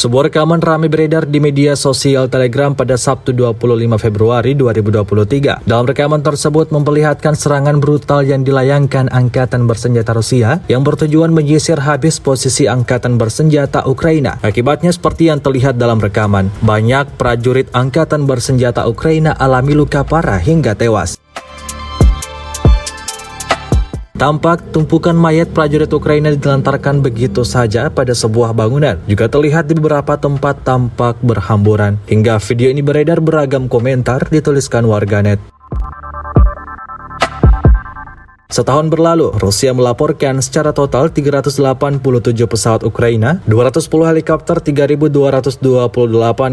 Sebuah rekaman ramai beredar di media sosial Telegram pada Sabtu 25 Februari 2023. Dalam rekaman tersebut memperlihatkan serangan brutal yang dilayangkan Angkatan Bersenjata Rusia yang bertujuan menyisir habis posisi Angkatan Bersenjata Ukraina. Akibatnya seperti yang terlihat dalam rekaman, banyak prajurit Angkatan Bersenjata Ukraina alami luka parah hingga tewas. Tampak tumpukan mayat prajurit Ukraina ditelantarkan begitu saja pada sebuah bangunan. Juga terlihat di beberapa tempat tampak berhamburan. Hingga video ini beredar beragam komentar dituliskan warganet. Setahun berlalu, Rusia melaporkan secara total 387 pesawat Ukraina, 210 helikopter, 3.228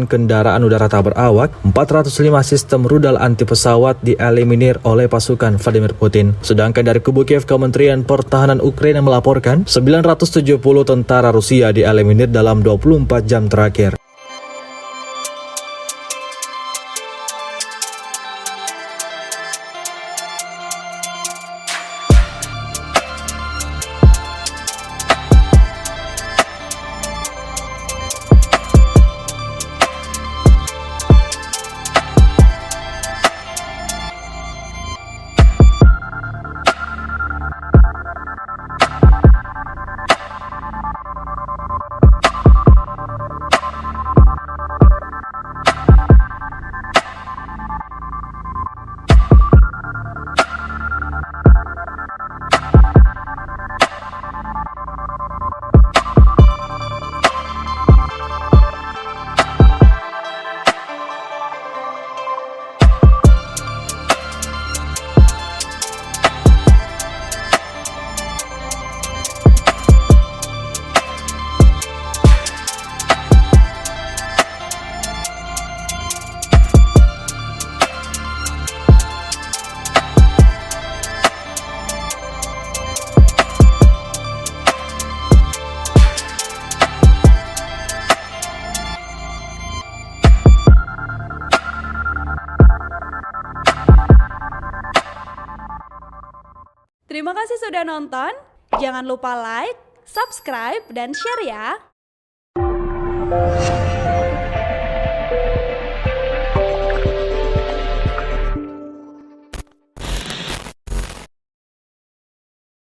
kendaraan udara tak berawak, 405 sistem rudal anti pesawat dieliminir oleh pasukan Vladimir Putin. Sedangkan dari kubu Kiev, Kementerian Pertahanan Ukraina melaporkan 970 tentara Rusia dieliminir dalam 24 jam terakhir. Terima kasih sudah nonton. Jangan lupa like, subscribe, dan share ya.